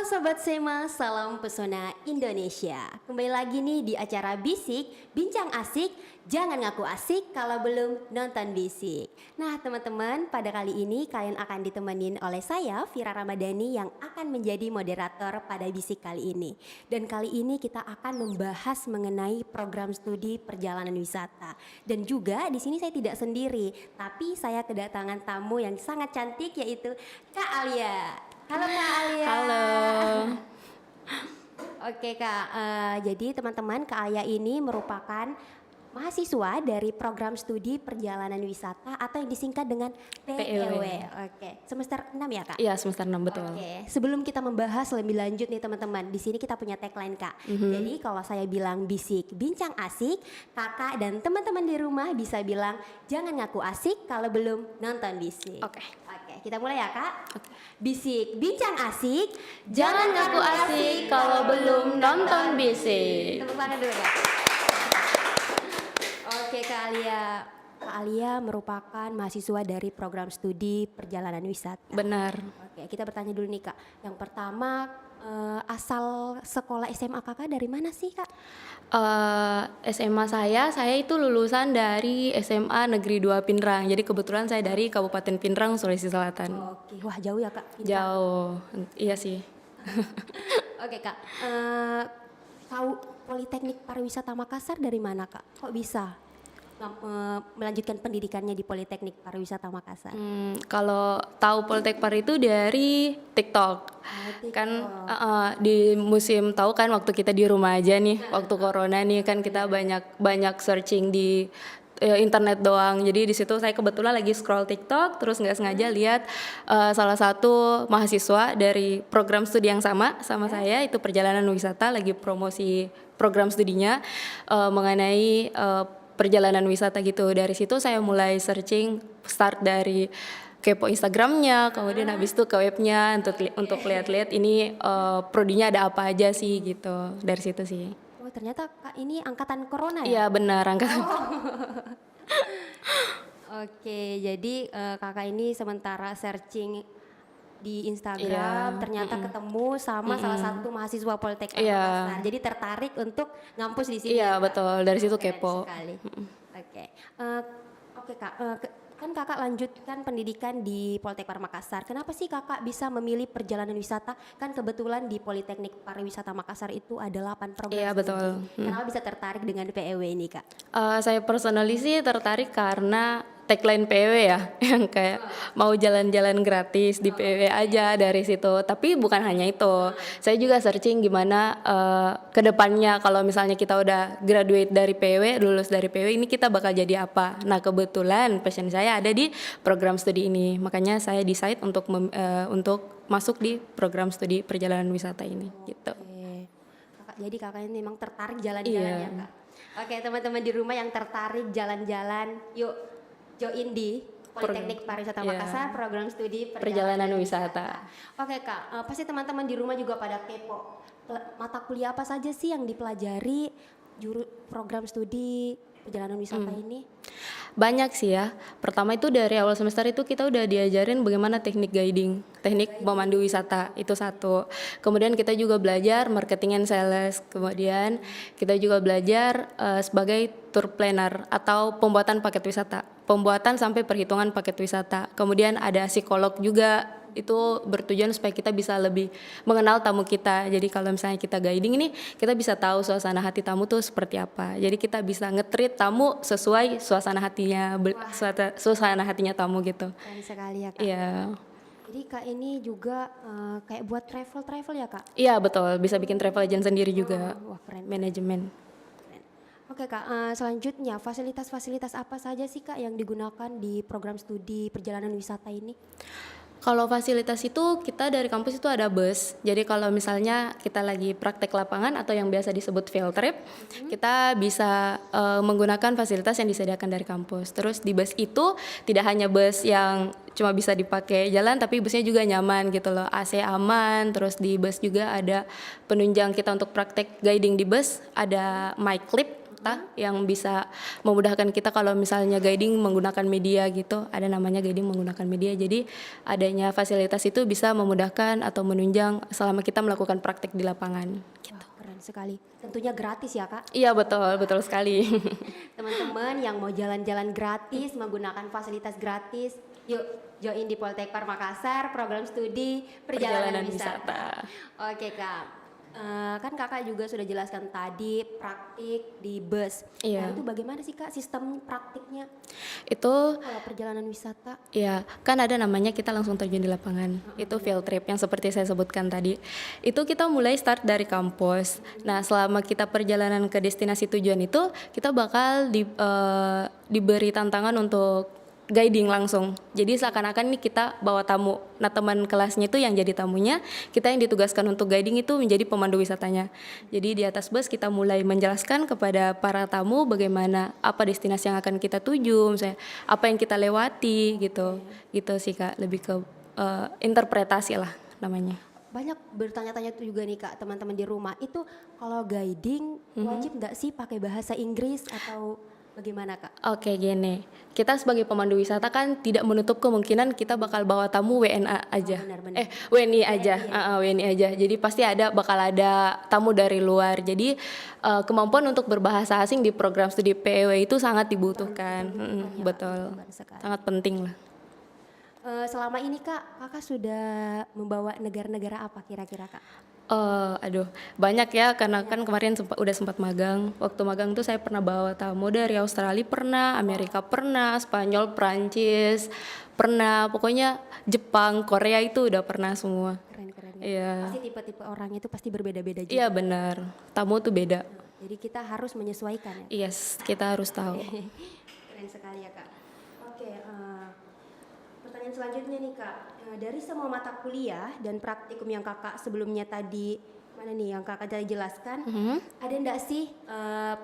Sobat Sema, salam pesona Indonesia. Kembali lagi nih di acara Bisik, Bincang Asik. Jangan ngaku asik kalau belum nonton Bisik. Nah teman-teman, pada kali ini kalian akan ditemenin oleh saya, Vira Ramadhani, yang akan menjadi moderator pada Bisik kali ini. Dan kali ini kita akan membahas mengenai program studi perjalanan wisata. Dan juga di sini saya tidak sendiri, tapi saya kedatangan tamu yang sangat cantik, yaitu Kak Alia. Halo Kak Alia. Halo. Oke Kak, jadi teman-teman, Kak Alia ini merupakan mahasiswa dari program studi perjalanan wisata atau yang disingkat dengan PEW. Oke, semester 6 ya Kak? Iya, semester 6 betul. Oke, sebelum kita membahas lebih lanjut nih teman-teman, di sini kita punya tagline Kak. Jadi kalau saya bilang bisik, bincang asik, Kakak dan teman-teman di rumah bisa bilang jangan ngaku asik kalau belum nonton bisik. Oke. Oke, kita mulai ya Kak. Bisik, bincang asik, Jangan ngaku asik kalau belum nonton Bisik. Tepuk tangan dulu Kak. Oke Kak Alia. Kak Alia merupakan mahasiswa dari program studi perjalanan wisata. Benar. Oke, kita bertanya dulu nih Kak. Yang pertama, asal sekolah SMA Kakak dari mana sih Kak? SMA saya itu lulusan dari SMA Negeri 2 Pinrang. Jadi kebetulan saya dari Kabupaten Pinrang, Sulawesi Selatan. Oke, wah jauh ya Kak? Pintar. Jauh, iya sih. Oke Kak, tahu Politeknik Pariwisata Makassar dari mana Kak? Kok bisa melanjutkan pendidikannya di Politeknik Pariwisata Makassar? Kalau tahu Poltek Par itu dari TikTok. TikTok. Kan di musim tahu kan waktu kita di rumah aja nih, waktu corona nih kan kita banyak searching di internet doang. Jadi di situ saya kebetulan lagi scroll TikTok, terus nggak sengaja lihat salah satu mahasiswa dari program studi yang sama saya, itu perjalanan wisata, lagi promosi program studinya mengenai perjalanan wisata gitu. Dari situ saya mulai searching, start dari kepo Instagramnya, kemudian habis itu ke webnya untuk lihat-lihat ini prodinya ada apa aja sih gitu. Dari situ sih. Oh ternyata Kak ini angkatan corona ya? Iya benar, angkatan. Oke, jadi kakak ini sementara searching di Instagram, ternyata ketemu sama salah satu mahasiswa Politeknik Makassar. Jadi tertarik untuk ngampus di sini. Iya ya, Kak? betul, dari situ Keren kepo. sekali. Oke, oke Kak, kan kakak lanjutkan pendidikan di Politeknik Makassar. Kenapa sih kakak bisa memilih perjalanan wisata? Kan kebetulan di Politeknik Pariwisata Makassar itu ada 8 program. Iya betul. Kenapa bisa tertarik dengan PEW ini Kak? Saya personally sih tertarik karena tagline PW ya, yang kayak mau jalan-jalan gratis di PW aja dari situ. Tapi bukan hanya itu, saya juga searching gimana kedepannya kalau misalnya kita udah graduate dari PW, lulus dari PW, ini kita bakal jadi apa. Nah kebetulan passion saya ada di program studi ini, makanya saya decide untuk masuk di program studi perjalanan wisata ini gitu. Oke. Jadi kakak ini memang tertarik jalan-jalan ya Kak? Oke teman-teman di rumah yang tertarik jalan-jalan, yuk join di Politeknik Pariwisata Makassar, program studi perjalanan wisata. Oke Kak, pasti teman-teman di rumah juga pada kepo. Mata kuliah apa saja sih yang dipelajari program studi perjalanan wisata ini? Banyak sih ya. Pertama itu dari awal semester itu kita udah diajarin bagaimana teknik guiding, teknik memandu wisata, itu satu. Kemudian kita juga belajar marketing and sales. Kemudian kita juga belajar sebagai tour planner atau pembuatan paket wisata. Pembuatan sampai perhitungan paket wisata. Kemudian ada psikolog juga, itu bertujuan supaya kita bisa lebih mengenal tamu kita. Jadi kalau misalnya kita guiding ini, kita bisa tahu suasana hati tamu tuh seperti apa. Jadi kita bisa nge-treat tamu sesuai suasana hatinya, suasana hatinya tamu gitu. Keren sekali ya Kak. Iya. Jadi Kak ini juga kayak buat travel ya Kak? Iya betul, bisa bikin travel agent sendiri juga. Wah keren. Manajemen. Oke Kak, selanjutnya fasilitas-fasilitas apa saja sih Kak yang digunakan di program studi perjalanan wisata ini? Kalau fasilitas itu kita dari kampus itu ada bus. Jadi kalau misalnya kita lagi praktek lapangan atau yang biasa disebut field trip, kita bisa menggunakan fasilitas yang disediakan dari kampus. Terus di bus itu tidak hanya bus yang cuma bisa dipakai jalan, tapi busnya juga nyaman gitu loh, AC aman. Terus di bus juga ada penunjang kita untuk praktek guiding di bus, ada mic clip. wisata yang bisa memudahkan kita kalau misalnya guiding menggunakan media gitu. Ada namanya guiding menggunakan media. Jadi adanya fasilitas itu bisa memudahkan atau menunjang selama kita melakukan praktek di lapangan. Wah, keren sekali. Tentunya gratis ya Kak. Iya betul sekali. Teman-teman yang mau jalan-jalan gratis, menggunakan fasilitas gratis, yuk join di Poltekpar Makassar program studi perjalanan wisata. Oke Kak. Kan kakak juga sudah jelaskan tadi praktik di bus. Iya. Nah, itu bagaimana sih Kak sistem praktiknya Itu kalau perjalanan wisata? ya, kan ada namanya kita langsung terjun di lapangan. Itu field trip yang seperti saya sebutkan tadi. Itu kita mulai start dari kampus. Nah, selama kita perjalanan ke destinasi tujuan itu, kita bakal diberi tantangan untuk guiding langsung. Jadi seakan-akan nih kita bawa tamu. Nah, teman kelasnya itu yang jadi tamunya, kita yang ditugaskan untuk guiding itu menjadi pemandu wisatanya. Jadi di atas bus kita mulai menjelaskan kepada para tamu bagaimana apa destinasi yang akan kita tuju, misalnya apa yang kita lewati gitu. Gitu sih Kak, lebih ke interpretasi lah namanya. Banyak bertanya-tanya tuh juga nih Kak teman-teman di rumah, itu kalau guiding wajib nggak sih pakai bahasa Inggris atau bagaimana Kak? Oke gini, kita sebagai pemandu wisata kan tidak menutup kemungkinan kita bakal bawa tamu WNA aja, benar-benar. WNI aja, WNI aja. Jadi pasti bakal ada tamu dari luar. Jadi kemampuan untuk berbahasa asing di program studi PEW itu sangat dibutuhkan, betul, sangat penting lah. Selama ini Kak, kakak sudah membawa negara-negara apa kira-kira Kak? Aduh, banyak ya karena kan kemarin udah sempat magang. Waktu magang tuh saya pernah bawa tamu dari Australia pernah, Amerika pernah, Spanyol, Prancis pernah, pokoknya Jepang, Korea itu udah pernah semua. Keren-keren. Iya. Pasti tipe-tipe orangnya itu pasti berbeda-beda juga. Iya benar, tamu tuh beda. Jadi kita harus menyesuaikan ya. Yes, kita harus tahu. Keren sekali ya Kak. Oke, pertanyaan selanjutnya nih Kak. Dari semua mata kuliah dan praktikum yang kakak sebelumnya tadi, mana nih yang kakak tadi jelaskan, ada enggak sih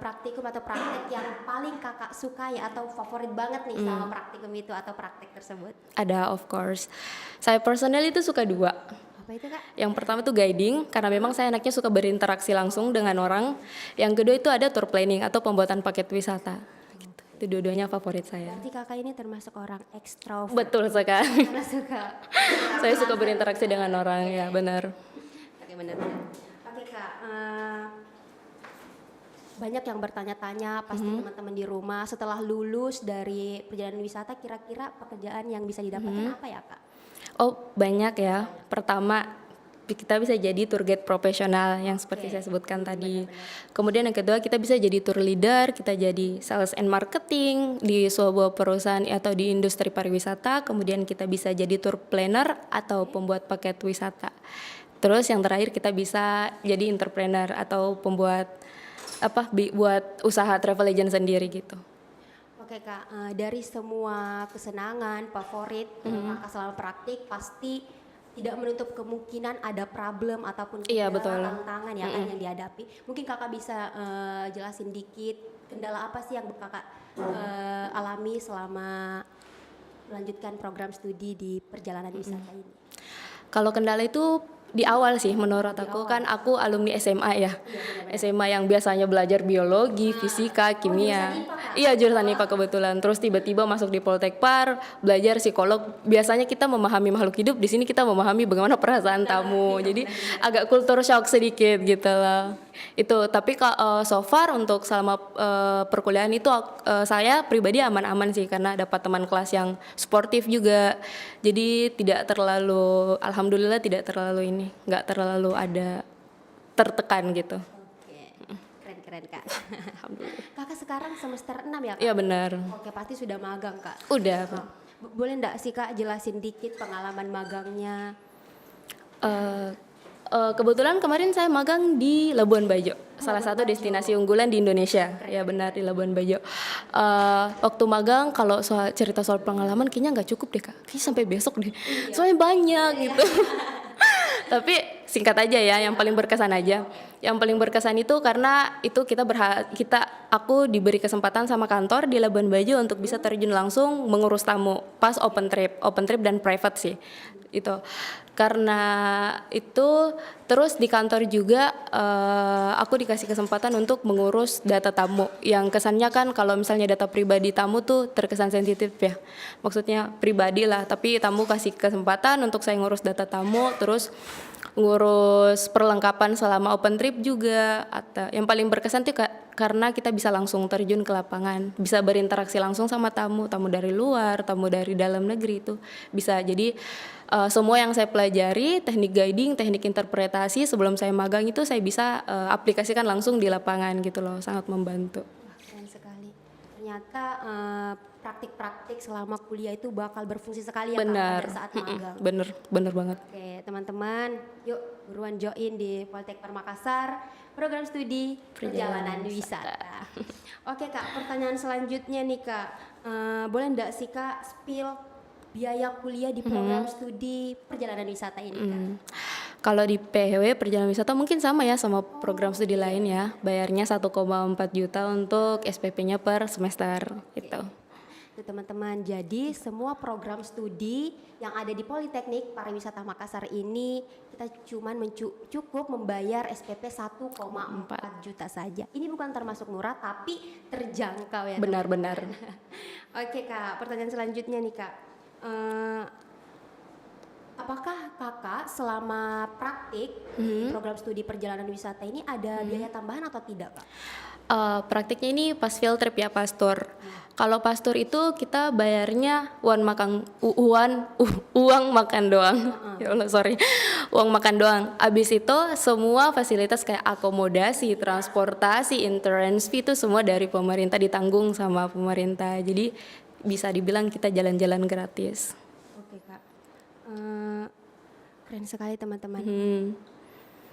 praktikum atau praktek yang paling kakak sukai atau favorit banget nih sama praktikum itu atau praktek tersebut? Ada, of course. Saya personal itu suka dua. Apa itu Kak? Yang pertama itu guiding, karena memang saya anaknya suka berinteraksi langsung dengan orang. Yang kedua itu ada tour planning atau pembuatan paket wisata. Gitu. Itu dua-duanya favorit saya. Berarti kakak ini termasuk orang ekstrovert. Betul sekali. Karena suka. Saya suka berinteraksi dengan orang, ya benar. Oke benar-benar. Oke Kak, banyak yang bertanya-tanya pasti teman-teman di rumah setelah lulus dari perjalanan wisata kira-kira pekerjaan yang bisa didapatkan apa ya Kak? Oh banyak ya. Pertama kita bisa jadi tour guide profesional yang seperti saya sebutkan tadi. Kemudian yang kedua kita bisa jadi tour leader, kita jadi sales and marketing di sebuah perusahaan atau di industri pariwisata. Kemudian kita bisa jadi tour planner atau pembuat paket wisata. Terus yang terakhir kita bisa jadi entrepreneur atau pembuat buat usaha travel agent sendiri gitu. Oke Kak, dari semua kesenangan, favorit Kakak selama praktik pasti tidak menutup kemungkinan ada problem ataupun tantangan ya kan yang dihadapi. Mungkin kakak bisa jelasin dikit kendala apa sih yang kakak alami selama melanjutkan program studi di perjalanan wisata ini? Kalau kendala itu di awal sih menurut aku kan aku alumni SMA ya. SMA yang biasanya belajar biologi, fisika, kimia. Iya jurusan IPA kebetulan. Terus tiba-tiba masuk di Poltekpar, belajar psikolog. Biasanya kita memahami makhluk hidup, di sini kita memahami bagaimana perasaan tamu. Jadi agak culture shock sedikit gitu loh. Itu tapi so far untuk selama perkuliahan itu saya pribadi aman-aman sih karena dapat teman kelas yang sportif juga. Jadi tidak terlalu alhamdulillah tidak terlalu nggak terlalu ada tertekan gitu. Oke, keren Kak. Alhamdulillah. Kakak sekarang semester 6 ya Kak? Iya benar. Oke, pasti sudah magang Kak. Udah. Boleh enggak sih Kak jelasin dikit pengalaman magangnya? Kebetulan kemarin saya magang di Labuan Bajo, salah satu destinasi unggulan di Indonesia. Ya benar di Labuan Bajo. Waktu magang kalau cerita soal pengalaman kayaknya nggak cukup deh Kak. Kayaknya sampai besok deh. Soalnya banyak gitu. Tapi singkat aja ya, yang paling berkesan aja. Yang paling berkesan itu karena itu aku diberi kesempatan sama kantor di Labuan Bajo untuk bisa terjun langsung mengurus tamu pas open trip dan private sih. Itu karena itu terus di kantor juga aku dikasih kesempatan untuk mengurus data tamu yang kesannya kan kalau misalnya data pribadi tamu tuh terkesan sensitif ya, maksudnya pribadi lah, tapi tamu kasih kesempatan untuk saya ngurus data tamu, terus ngurus perlengkapan selama open trip juga. Atau yang paling berkesan tuh karena kita bisa langsung terjun ke lapangan, bisa berinteraksi langsung sama tamu dari luar, tamu dari dalam negeri itu bisa. Jadi semua yang saya pelajari, teknik guiding, teknik interpretasi sebelum saya magang itu saya bisa aplikasikan langsung di lapangan gitu loh, sangat membantu. Wah, keren sekali. Ternyata praktik-praktik selama kuliah itu bakal berfungsi sekali ya Kak pada saat magang. Bener banget. Oke, teman-teman, yuk buruan join di Poltek Makassar, program studi perjalanan wisata. Oke Kak, pertanyaan selanjutnya nih Kak, boleh enggak sih Kak spill biaya kuliah di program studi perjalanan wisata ini Kak? Kalau di PHW perjalanan wisata mungkin sama ya sama program studi lain ya, bayarnya 1,4 juta untuk SPP-nya per semester gitu. Tuh teman-teman, jadi semua program studi yang ada di Politeknik Pariwisata Makassar ini kita cuman cukup membayar SPP 1,4 juta saja. Ini bukan termasuk murah tapi terjangkau ya. Benar-benar. Oke Kak, pertanyaan selanjutnya nih Kak. Apakah kakak selama praktik di program studi perjalanan wisata ini ada biaya tambahan atau tidak Kak? Praktiknya ini pas field trip ya, pas tour. Kalau pas tour itu kita bayarnya uang makan doang. Ya Allah, sorry. Uang makan doang. Abis itu semua fasilitas kayak akomodasi, transportasi, entrance fee itu semua dari pemerintah, ditanggung sama pemerintah. Jadi bisa dibilang kita jalan-jalan gratis. Oke Kak, keren sekali teman-teman.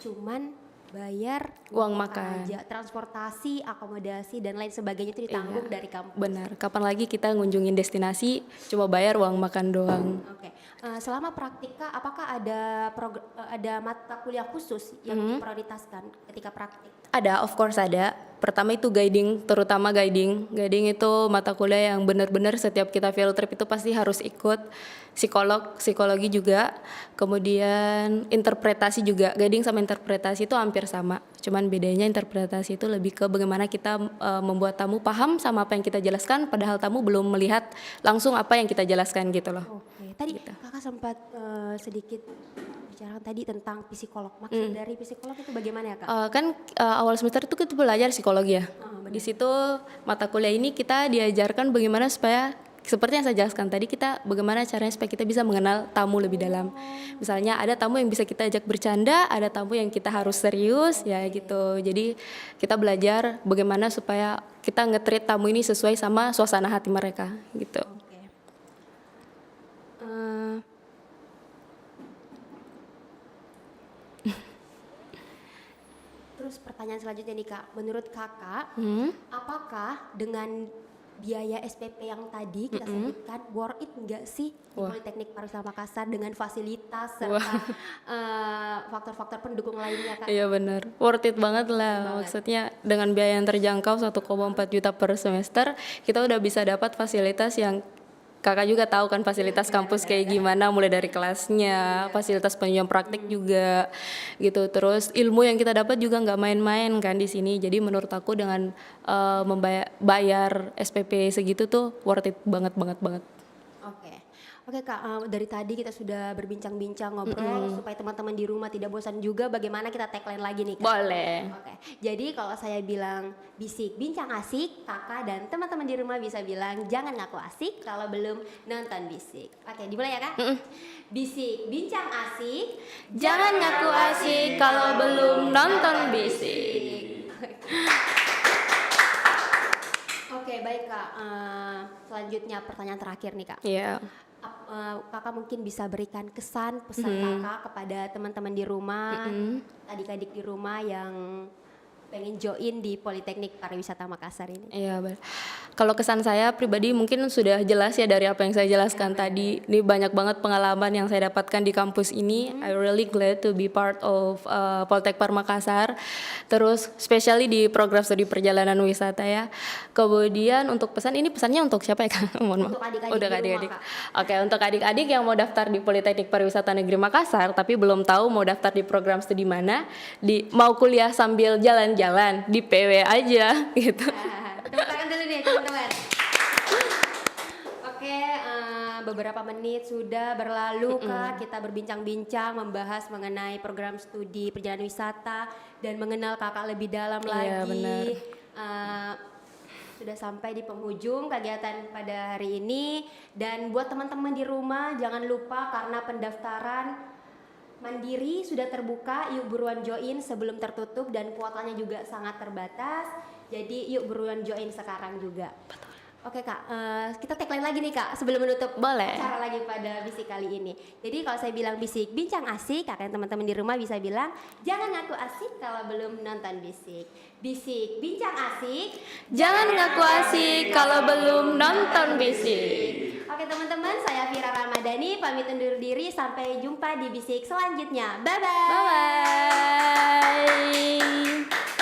Cuman bayar uang makan aja, transportasi, akomodasi dan lain sebagainya itu ditanggung dari kampus. Benar. Kapan lagi kita ngunjungin destinasi cuma bayar uang makan doang. Oke. Selama praktika apakah ada mata kuliah khusus yang diprioritaskan ketika praktik? Ada, of course ada. Pertama itu guiding, terutama guiding. Guiding itu mata kuliah yang benar-benar setiap kita field trip itu pasti harus ikut. Psikologi juga. Kemudian interpretasi juga. Guiding sama interpretasi itu hampir sama. Cuman bedanya interpretasi itu lebih ke bagaimana kita membuat tamu paham sama apa yang kita jelaskan, padahal tamu belum melihat langsung apa yang kita jelaskan gitu loh. Oke. Tadi kakak sempat sedikit bicara tadi tentang psikolog. Maksud dari psikolog itu bagaimana ya Kak? Awal semester itu kita belajar psikologi ya. Di situ mata kuliah ini kita diajarkan bagaimana supaya seperti yang saya jelaskan tadi, kita bagaimana caranya supaya kita bisa mengenal tamu lebih dalam. Misalnya ada tamu yang bisa kita ajak bercanda, ada tamu yang kita harus serius ya gitu. Jadi kita belajar bagaimana supaya kita nge-treat tamu ini sesuai sama suasana hati mereka gitu. Terus pertanyaan selanjutnya nih Kak, menurut kakak apakah dengan biaya SPP yang tadi kita sebutkan worth it enggak sih di Politeknik Pariwisata Makassar dengan fasilitas serta faktor-faktor pendukung lainnya Kak? Iya benar, worth it banget lah. Maksudnya dengan biaya yang terjangkau 1,4 juta per semester, kita udah bisa dapat fasilitas yang kakak juga tahu kan, fasilitas kampus kayak gimana, mulai dari kelasnya, fasilitas penunjang praktik juga gitu. Terus ilmu yang kita dapat juga nggak main-main kan di sini. Jadi menurut aku dengan bayar SPP segitu tuh worth it banget. Oke Kak, dari tadi kita sudah berbincang-bincang ngobrol supaya teman-teman di rumah tidak bosan juga. Bagaimana kita tagline lagi nih Kak? Boleh. Oke. Jadi kalau saya bilang bisik bincang asik, kakak dan teman-teman di rumah bisa bilang jangan ngaku asik kalau belum nonton bisik. Oke, dimulai ya Kak? Bisik bincang asik, jangan ngaku asik kalau belum nonton bisik. Oke, baik Kak. Selanjutnya pertanyaan terakhir nih Kak. Iya. Kakak mungkin bisa berikan kesan pesan kakak kepada teman-teman di rumah, adik-adik di rumah yang pengen join di Politeknik Pariwisata Makassar ini? Iya, kalau kesan saya pribadi mungkin sudah jelas ya dari apa yang saya jelaskan tadi. Ini banyak banget pengalaman yang saya dapatkan di kampus ini. I really glad to be part of Poltek Par Makassar. Terus especially di program studi perjalanan wisata ya. Kemudian untuk pesan ini pesannya untuk siapa ya Kak? Mohon maaf. Untuk adik-adik Untuk di rumah, adik-adik. Kak. Oke, untuk adik-adik yang mau daftar di Politeknik Pariwisata Negeri Makassar tapi belum tahu mau daftar di program studi mana, mau kuliah sambil jalan-jalan di PW aja gitu. Tepuk tangan dulu nih teman-teman. Oke, beberapa menit sudah berlalu Kak, kita berbincang-bincang membahas mengenai program studi perjalanan wisata dan mengenal Kakak lebih dalam Iya, lagi. benar. Sudah sampai di penghujung kegiatan pada hari ini, dan buat teman-teman di rumah jangan lupa karena pendaftaran mandiri sudah terbuka, yuk buruan join sebelum tertutup dan kuotanya juga sangat terbatas. Jadi yuk buruan join sekarang juga. Oke Kak, kita tagline lagi nih Kak sebelum menutup Boleh. acara lagi pada Bisik kali ini. Jadi kalau saya bilang Bisik bincang asik, kakak teman-teman di rumah bisa bilang jangan ngaku asik kalau belum nonton Bisik. Bisik bincang asik, Jangan ngaku asik kalau belum nonton Bisik. Oke teman-teman, saya Vira Ramadhani pamit undur diri, sampai jumpa di Bisik selanjutnya. Bye bye. Bye bye.